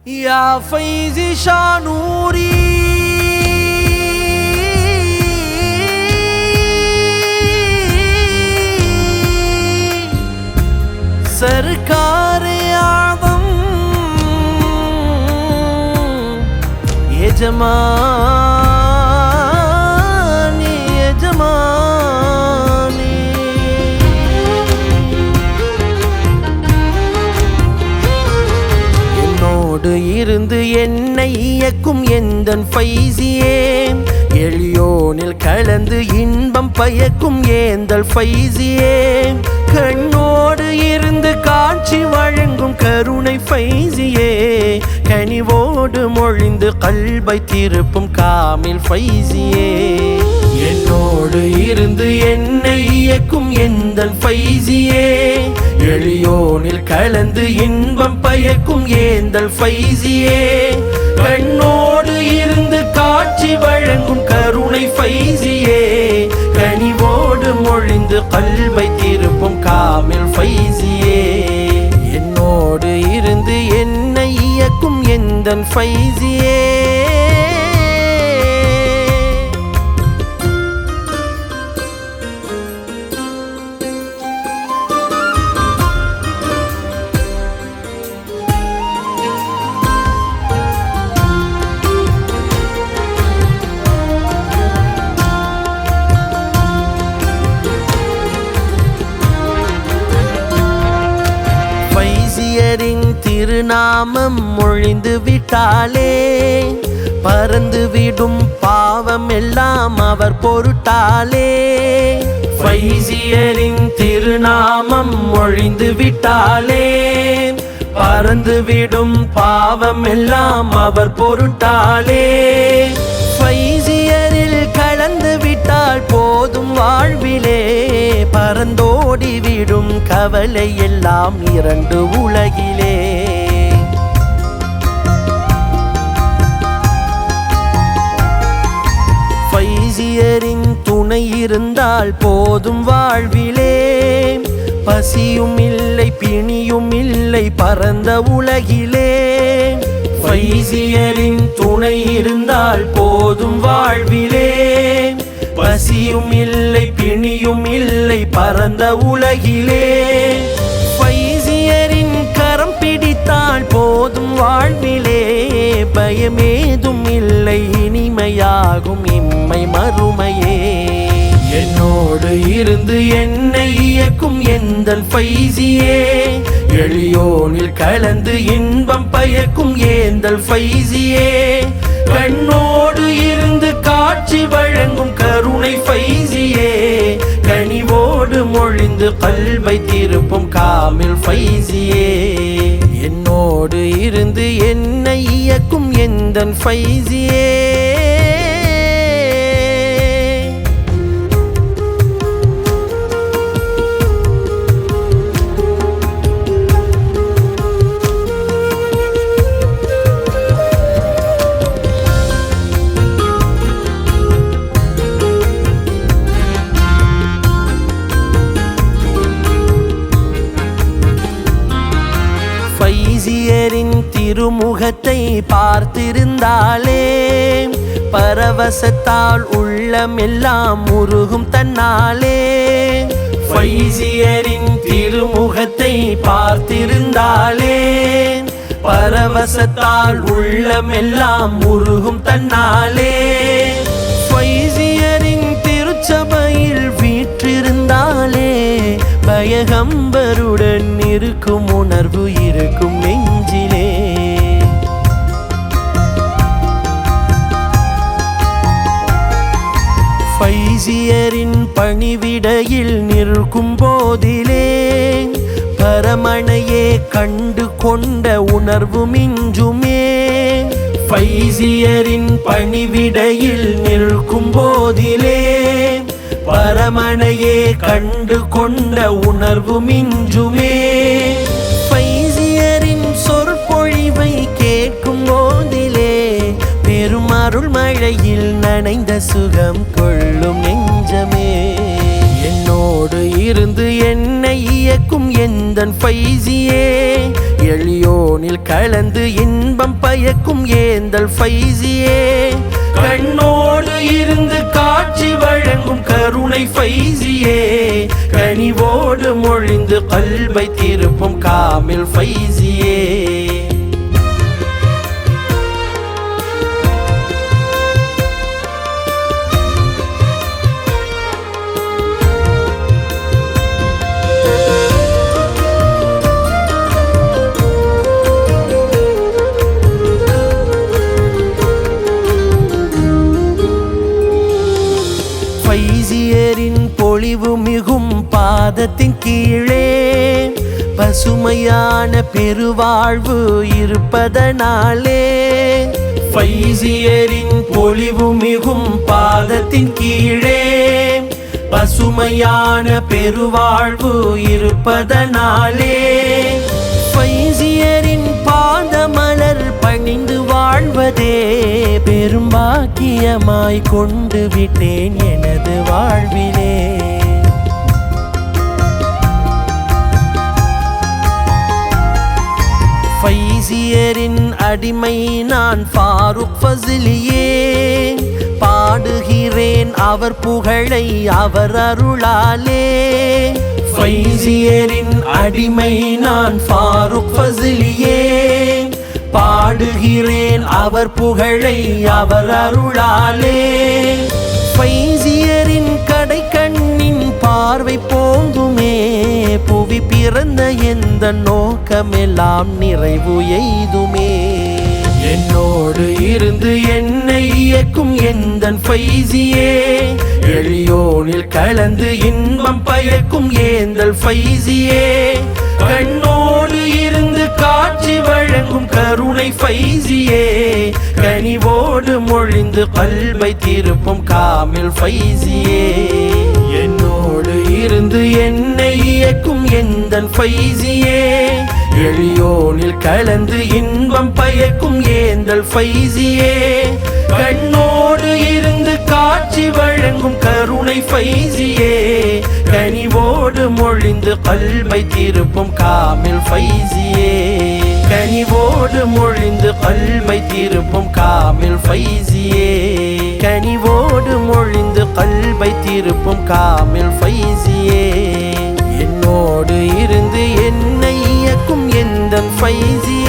يا فيزي شانوري सरकार आदम यजमानी यजमानी என்னோடு இருந்து என்னை இயக்கும் எந்தன் ஃபைசியே எளியோனில் கலந்து இன்பம் பயக்கும் ஏந்தல் ஃபைசியே கண்ணோடு இருந்து காட்சி வழங்கும் கருணை ஃபைசியே கனிவோடு மொழிந்து கல்பை திருப்பும் காமில் ஃபைசியே என்னோடு இருந்து என்னை இயக்கும் எந்தன் ஃபைசியே எளியோனில் கலந்து இன்பம் பயக்கும் ஏந்தல் ஃபைசியே கண்ணோடு இருந்து காட்சி வழங்கும் கருணை ஃபைசியே கனிவோடு மொழிந்து கல்பை திருப்பும் காமில் ஃபைசியே என்னோடு இருந்து என்னை இயக்கும் எந்தன் ஃபைசியே திருநாமம் மொழிந்து விட்டாலே பறந்து விடும் பாவம் எல்லாம் அவர் பொருட்டாலே ஃபைசியரின் திருநாமம் மொழிந்து விட்டாலே பறந்து விடும் பாவம் எல்லாம் அவர் பொருட்டாலே ஃபைசியரில் கலந்து விட்டால் போதும் வாழ்விலே பறந்தோடி விடும் கவலை எல்லாம் இரண்டு உலகிலே ஃபைசியரின் துணை இருந்தால் போதும் வாழ்விலே பசியும் இல்லை பிணியும் இல்லை பரந்த உலகிலே ஃபைசியரின் துணை இருந்தால் போதும் வாழ்விலே பசியும் இல்லை பிணியும் இல்லை பரந்த உலகிலே ஃபைசியரின் கரம் பிடித்தால் போதும் வாழ்விலே பயமேதும் இல்லை இனிமையாகும் இம்மை மறுமையே என்னோடு இருந்து என்னை இயக்கும் எந்தன் ஃபைசியே எளியோனில் கலந்து இன்பம் பயக்கும் ஏந்தல் ஃபைசியே கண்ணோடு இருந்து காட்சி வழங்கும் கருணை ஃபைசியே கனிவோடு மொழிந்து கல்பை திருப்பும் காமில் ஃபைசியே என்னோடு இருந்து என்னை இயக்கும் எந்தன் ஃபைசியே ஃபைசியரின் திருமுகத்தை பார்த்திருந்தாலே பரவசத்தால் உள்ளமெல்லாம் உருகும் தன்னாலே ஃபைசியரின் திருமுகத்தை பார்த்திருந்தாலே பரவசத்தால் உள்ளமெல்லாம் உருகும் தன்னாலே ஃபைசியரின் திருச்சபையில் வீற்றிருந்தாலே பயகம்பருடன் இருக்கும் உணர்வு இருக்கும் நெஞ்சிலே ஃபைசியரின் பணிவிடையில் நிற்கும் போதிலே பரமனையே கண்டு கொண்ட உணர்வு மிஞ்சுமே ஃபைசியரின் பணிவிடையில் நிற்கும் போதிலே பரமனையே கண்டு கொண்ட உணர்வு மிஞ்சுமே ஃபைசியரின் சொற்பொழிவை கேட்கும் போதிலே பெருமருள் மழையில் நனைந்த சுகம் கொள்ளும் நெஞ்சமே என்னோடு இருந்து என்னை இயக்கும் எந்தன் ஃபைசியே எளியோனில் கலந்து இன்பம் எந்தல் ஃபைசியே கண்ணோடு இருந்து காட்சி வழங்கும் கருணை ஃபைசியே கனிவோடு மொழிந்து கல்பை திருப்பும் காமில் ஃபைசியே ஃபைசியரின் பொலிவு மிகும் பாதத்தின் கீழே பசுமையான பெருவாழ்வு இருப்பதனாலே ஃபைசியரின் பொலிவு மிகும் பாதத்தின் கீழே பசுமையான பெருவாழ்வு இருப்பதனாலே ஃபைசியரின் பாதமலர் பணிந்து வாழ்வதே பெரும்பாக்கியமாய் கொண்டு விட்டேன் எனது வாழ்விலே ஃபைசியரின் அடிமை நான் ஃபாரூக் ஃபஸ்லியே பாடுகிறேன் அவர் புகழை அவர் அருளாலே ஃபைசியரின் அடிமை நான் ஃபாரூக் ஃபஸ்லியே பாடுகிறேன் அவர் புகழை அவர் அருளாலே ஃபைசியரின் கடை கண்ணின் பார்வை போங்குமே புவி பிறந்த எந்த நோக்கமெல்லாம் நிறைவு எய்துமே என்னோடு இருந்து என்னை இயக்கும் எந்தன் ஃபைசியே எளியோனில் கலந்து இன்பம் பயக்கும் ஏந்தல் ஃபைசியே கண்ணோடு இருந்து காட்சி வழங்கும் கருணை ஃபைசியே கனிவோடு மொழிந்து கல்பை திருப்பும் காமில் ஃபைசியே என்னோடு இருந்து என்னை இயக்கும் எந்தன் ஃபைசியே எளியோனில் கலந்து இன்பம் பயக்கும் ஏந்தல் ஃபைசியே கண்ணோடு இருந்து காட்சி வழங்கும் கருணை ஃபைசியே கனிவோடு மொழிந்து கல்பை திருப்பும் காமில் ஃபைசியே கனிவோடு மொழிந்து கல்பை திருப்பும் காமில் ஃபைசியே கனிவோடு மொழிந்து கல்பை திருப்பும் காமில் ஃபைசியே என்னோடு இருந்து என்னை இயக்கும் எந்தன் ஃபைசியே